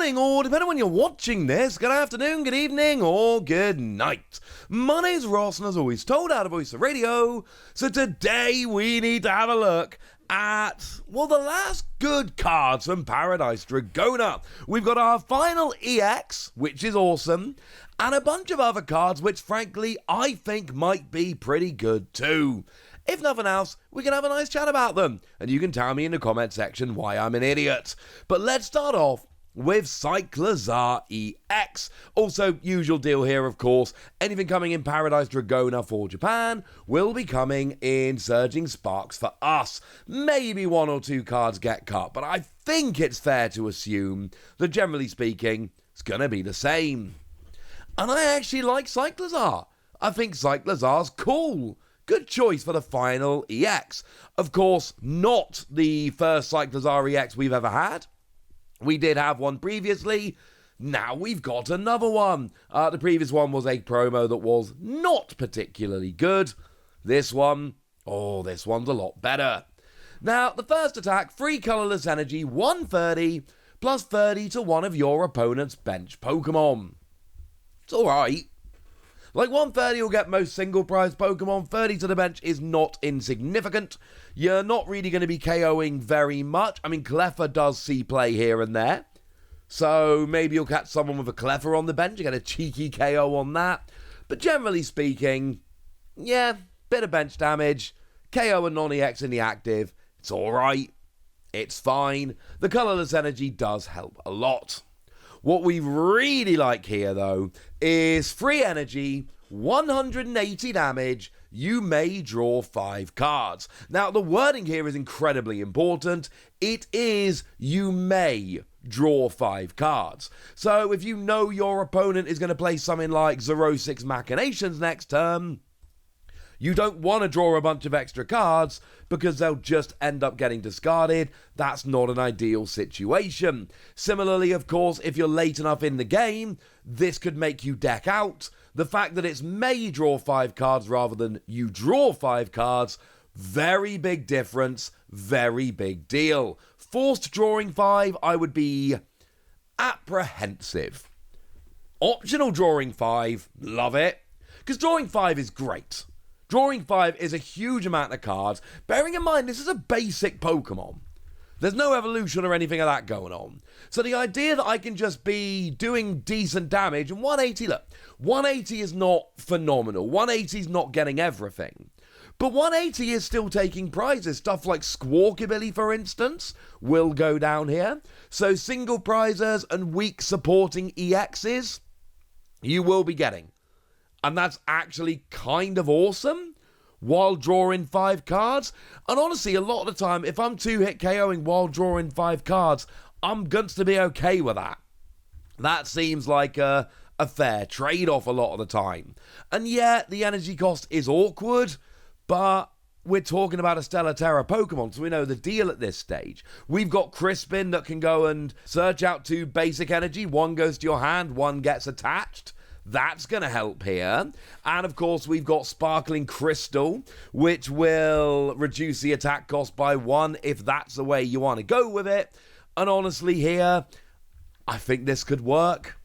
morning, or depending on when you're watching this, good afternoon, good evening, or good night. My name's Ross, and as always, told out of Voice of Radio. So today we need to have a look at, well, the last good cards from Paradise Dragona. We've got our final EX, which is awesome, and a bunch of other cards which, frankly, I think might be pretty good too. If nothing else, we can have a nice chat about them, and you can tell me in the comment section why I'm an idiot. But let's start off with Cyclizar EX. Also, usual deal here, of course. Anything coming in Paradise Dragona for Japan will be coming in Surging Sparks for us. Maybe one or two cards get cut, but I think it's fair to assume that, generally speaking, it's going to be the same. And I actually like Cyclizar. I think Cyclizar's cool. Good choice for the final EX. Of course, not the first Cyclizar EX we've ever had. We did have one previously. Now we've got another one. The previous one was a promo that was not particularly good. This one, this one's a lot better. Now, the first attack, free colorless energy, 130, plus 30 to one of your opponent's bench Pokemon. It's alright. Like 130 will get most single prize Pokemon, 30 to the bench is not insignificant. You're not really going to be KOing very much. I mean, Cleffa does see play here and there. So maybe you'll catch someone with a Cleffa on the bench, you get a cheeky KO on that. But generally speaking, yeah, bit of bench damage, KO and non-EX in the active, it's alright, it's fine. The colorless energy does help a lot. What we really like here, though, is free energy, 180 damage, you may draw 5 cards. Now, the wording here is incredibly important. It is, you may draw 5 cards. So, if you know your opponent is going to play something like 06 Machinations next turn, you don't want to draw a bunch of extra cards because they'll just end up getting discarded. That's not an ideal situation. Similarly, of course, if you're late enough in the game, this could make you deck out. The fact that it's may draw 5 cards rather than you draw 5 cards, very big difference, very big deal. Forced drawing 5, I would be apprehensive. Optional drawing 5, love it, because drawing 5 is great. Drawing 5 is a huge amount of cards, bearing in mind this is a basic Pokemon. There's no evolution or anything of that going on. So the idea that I can just be doing decent damage, and 180, look, 180 is not phenomenal. 180 is not getting everything. But 180 is still taking prizes. Stuff like Squawkabilly, for instance, will go down here. So single prizes and weak supporting EXs, you will be getting. And that's actually kind of awesome while drawing 5 cards. And honestly, a lot of the time, if I'm 2-hit KOing while drawing 5 cards, I'm going to be okay with that. That seems like a fair trade-off a lot of the time. And yeah, the energy cost is awkward, but we're talking about a Stellar Tera Pokemon, so we know the deal at this stage. We've got Crispin that can go and search out 2 basic energy. 1 goes to your hand, 1 gets attached. That's going to help here. And of course, we've got Sparkling Crystal, which will reduce the attack cost by 1 if that's the way you want to go with it. And honestly here, I think this could work.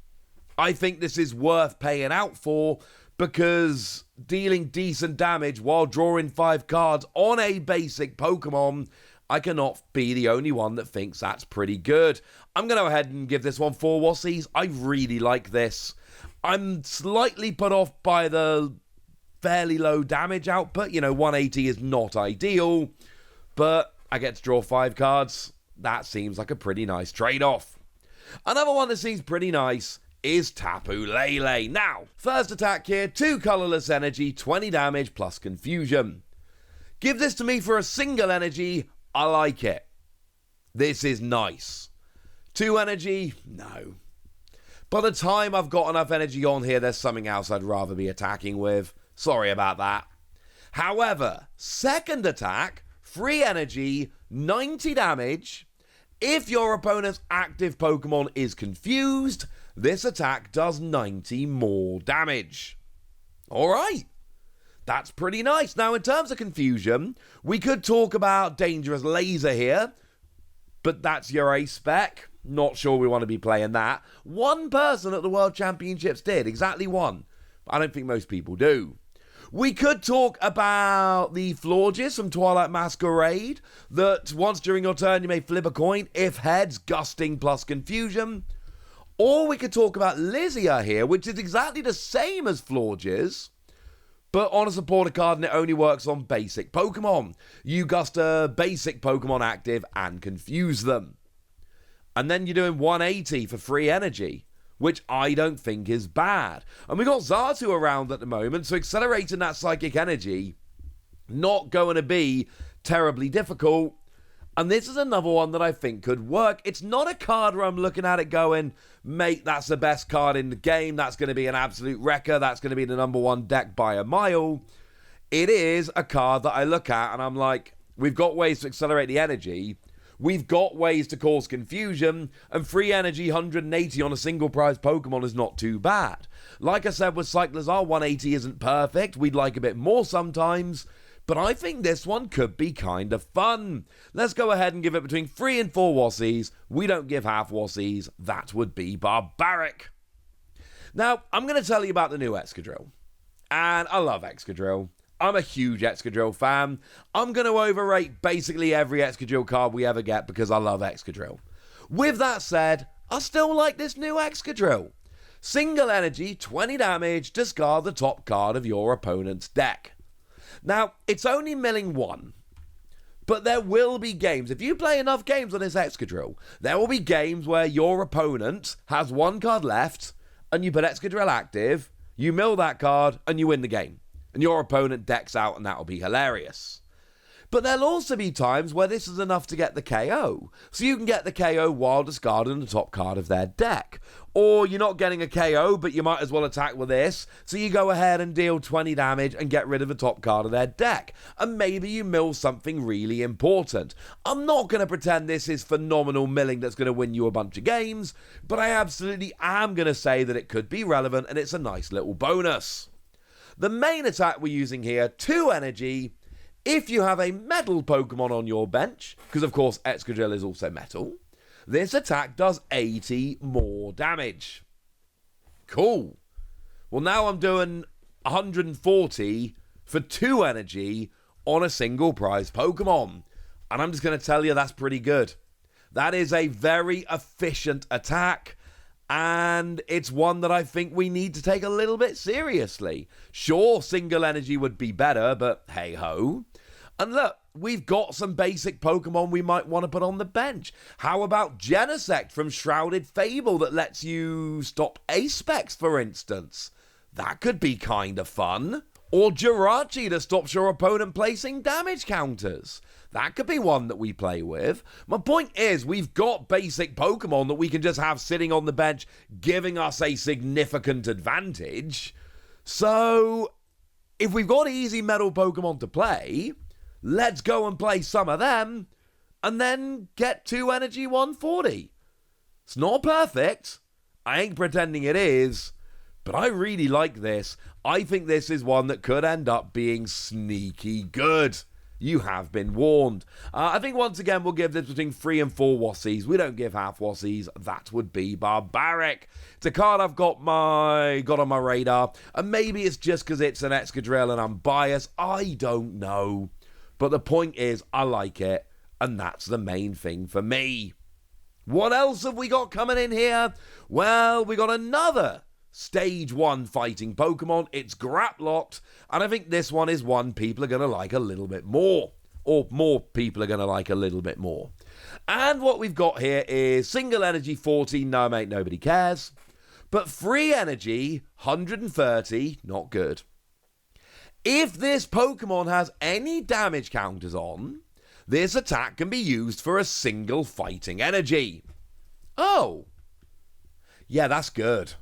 I think this is worth paying out for because dealing decent damage while drawing 5 cards on a basic Pokemon, I cannot be the only one that thinks that's pretty good. I'm going to go ahead and give this one 4 Wassies. I really like this. I'm slightly put off by the fairly low damage output. 180 is not ideal, but I get to draw 5 cards. That seems like a pretty nice trade-off. Another one that seems pretty nice is Tapu Lele. Now, first attack here, 2 colorless energy, 20 damage plus confusion. Give this to me for a single energy, I like it. This is nice. 2 energy, no. By the time I've got enough energy on here, there's something else I'd rather be attacking with. Sorry about that. However, second attack, free energy, 90 damage. If your opponent's active Pokemon is confused, this attack does 90 more damage. Alright, that's pretty nice. Now, in terms of confusion, we could talk about Dangerous Laser here, but that's your A spec. Not sure we want to be playing that. One person at the World Championships did, exactly one. I don't think most people do. We could talk about the Florges from Twilight Masquerade, that once during your turn you may flip a coin, if heads, gusting plus confusion. Or we could talk about Lizia here, which is exactly the same as Florges, but on a supporter card, and it only works on basic Pokemon. You gust a basic Pokemon active and confuse them. And then you're doing 180 for free energy, which I don't think is bad. And we got Xatu around at the moment, so accelerating that psychic energy, not going to be terribly difficult. And this is another one that I think could work. It's not a card where I'm looking at it going, mate, that's the best card in the game. That's going to be an absolute wrecker. That's going to be the number one deck by a mile. It is a card that I look at and I'm like, we've got ways to accelerate the energy. We've got ways to cause confusion. And free energy 180 on a single prize Pokemon is not too bad. Like I said with Cyclizar, 180 isn't perfect. We'd like a bit more sometimes. But I think this one could be kind of fun. Let's go ahead and give it between 3 and 4 Wassies. We don't give half Wassies. That would be barbaric. Now, I'm going to tell you about the new Excadrill. And I love Excadrill. I'm a huge Excadrill fan. I'm going to overrate basically every Excadrill card we ever get because I love Excadrill. With that said, I still like this new Excadrill. Single energy, 20 damage, discard the top card of your opponent's deck. Now, it's only milling 1, but there will be games. If you play enough games on this Excadrill, there will be games where your opponent has 1 card left, and you put Excadrill active, you mill that card, and you win the game. And your opponent decks out, and that'll be hilarious. But there'll also be times where this is enough to get the KO. So you can get the KO while discarding the top card of their deck. Or you're not getting a KO, but you might as well attack with this. So you go ahead and deal 20 damage and get rid of the top card of their deck. And maybe you mill something really important. I'm not going to pretend this is phenomenal milling that's going to win you a bunch of games, but I absolutely am going to say that it could be relevant and it's a nice little bonus. The main attack we're using here, 2 energy. If you have a metal Pokemon on your bench, because of course Excadrill is also metal, this attack does 80 more damage. Cool. Well, now I'm doing 140 for 2 energy on a single prize Pokemon. And I'm just going to tell you that's pretty good. That is a very efficient attack. And it's one that I think we need to take a little bit seriously. Sure, single energy would be better, but hey-ho. And look, we've got some basic Pokemon we might want to put on the bench. How about Genesect from Shrouded Fable that lets you stop Apex, for instance? That could be kind of fun. Or Jirachi that stops your opponent placing damage counters. That could be one that we play with. My point is, we've got basic Pokemon that we can just have sitting on the bench, giving us a significant advantage. So, if we've got easy metal Pokemon to play, let's go and play some of them, and then get 2 energy 140. It's not perfect. I ain't pretending it is, but I really like this. I think this is one that could end up being sneaky good. You have been warned. I think once again we'll give this between 3 and 4 Wassies. We don't give half Wassies. That would be barbaric. It's a card I've got on my radar. And maybe it's just because it's an Excadrill and I'm biased. I don't know. But the point is, I like it. And that's the main thing for me. What else have we got coming in here? Well, we got another Stage 1 fighting Pokemon. It's Grapploct, and I think this one is one people are going to like a little bit more. Or more people are going to like a little bit more. And what we've got here is single energy 40, no mate, nobody cares. But free energy, 130, not good. If this Pokemon has any damage counters on, this attack can be used for a single fighting energy. Oh. Yeah, that's good.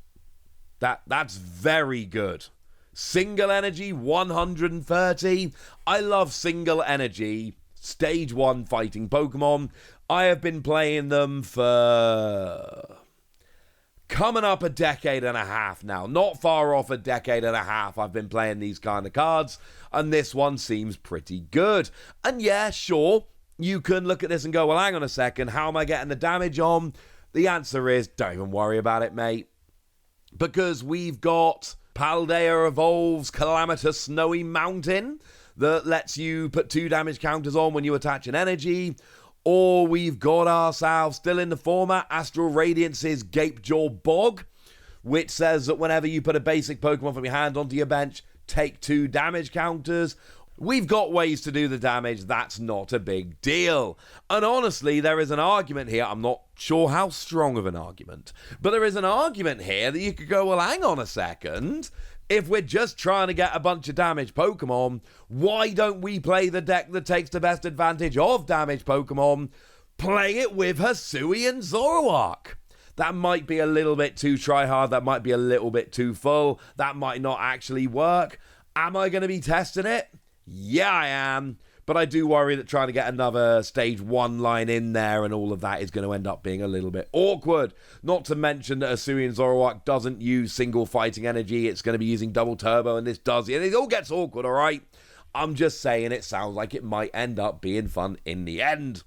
That's very good. Single energy, 130. I love single energy, stage 1 fighting Pokemon. I have been playing them for coming up a decade and a half now. Not far off a decade and a half I've been playing these kind of cards, and this one seems pretty good. And yeah, sure, you can look at this and go, well, hang on a second, how am I getting the damage on? The answer is, don't even worry about it, mate. Because we've got Paldea Evolves Calamitous Snowy Mountain that lets you put 2 damage counters on when you attach an energy. Or we've got ourselves, still in the format, Astral Radiance's Gapejaw Bog, which says that whenever you put a basic Pokemon from your hand onto your bench, take 2 damage counters. We've got ways to do the damage, that's not a big deal. And honestly, there is an argument here, I'm not sure how strong of an argument, but there is an argument here that you could go, well, hang on a second. If we're just trying to get a bunch of damage Pokemon, why don't we play the deck that takes the best advantage of damage Pokemon? Play it with Hisui and Zoroark. That might be a little bit too try-hard, that might be a little bit too full, that might not actually work. Am I going to be testing it? Yeah, I am. But I do worry that trying to get another stage 1 line in there and all of that is going to end up being a little bit awkward. Not to mention that Hisui and Zoroark doesn't use single fighting energy. It's going to be using double turbo, and this does. And it all gets awkward, all right? I'm just saying it sounds like it might end up being fun in the end.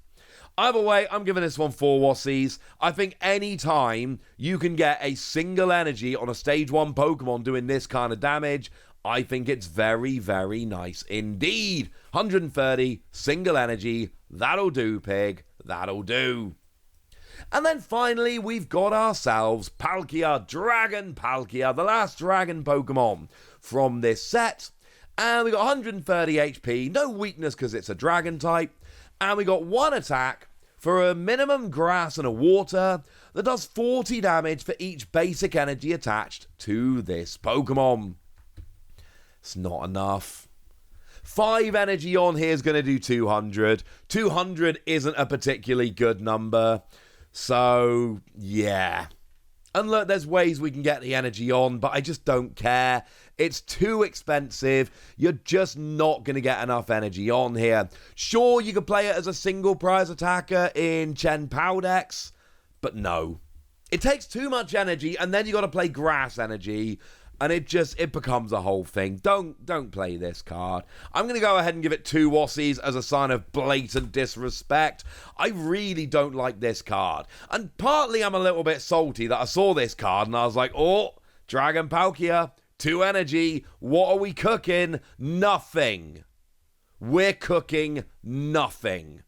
Either way, I'm giving this one 4 Wassies. I think any time you can get a single energy on a stage 1 Pokemon doing this kind of damage, I think it's very, very nice indeed. 130, single energy, that'll do, pig, that'll do. And then finally, we've got ourselves Palkia, Dragon Palkia, the last dragon Pokemon from this set. And we got 130 HP, no weakness because it's a dragon type. And we got 1 attack for a minimum grass and a water that does 40 damage for each basic energy attached to this Pokemon. It's not enough. 5 energy on here is going to do 200. 200 isn't a particularly good number. So, yeah. And look, there's ways we can get the energy on, but I just don't care. It's too expensive. You're just not going to get enough energy on here. Sure, you could play it as a single prize attacker in Chen Pao decks, but no. It takes too much energy, and then you got to play grass energy. And it becomes a whole thing. Don't play this card. I'm going to go ahead and give it 2 Wassies as a sign of blatant disrespect. I really don't like this card. And partly I'm a little bit salty that I saw this card and I was like, oh, Dragon Palkia, 2 energy. What are we cooking? Nothing. We're cooking nothing.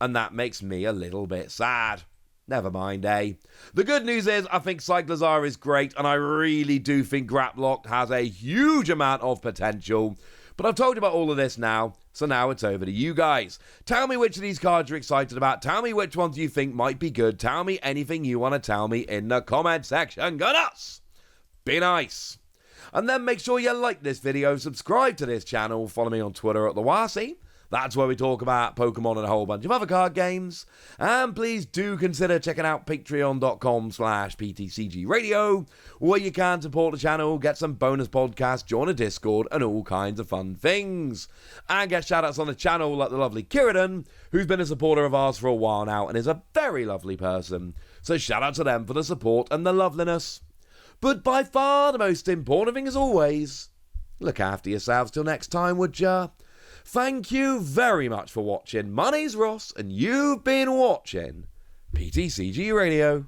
And that makes me a little bit sad. Never mind, eh? The good news is I think Cyclizar is great, and I really do think Grapploct has a huge amount of potential. But I've told you about all of this now, so now it's over to you guys. Tell me which of these cards you're excited about. Tell me which ones you think might be good. Tell me anything you want to tell me in the comment section. Go nuts! Be nice. And then make sure you like this video, subscribe to this channel, follow me on Twitter at @TheWassie. That's where we talk about Pokemon and a whole bunch of other card games. And please do consider checking out patreon.com/PTCGradio, where you can support the channel, get some bonus podcasts, join a Discord, and all kinds of fun things. And get shoutouts on the channel like the lovely Kiridan, who's been a supporter of ours for a while now and is a very lovely person. So shout out to them for the support and the loveliness. But by far the most important thing as always, look after yourselves till next time, would ya? Thank you very much for watching. My name's Ross, and you've been watching PTCG Radio.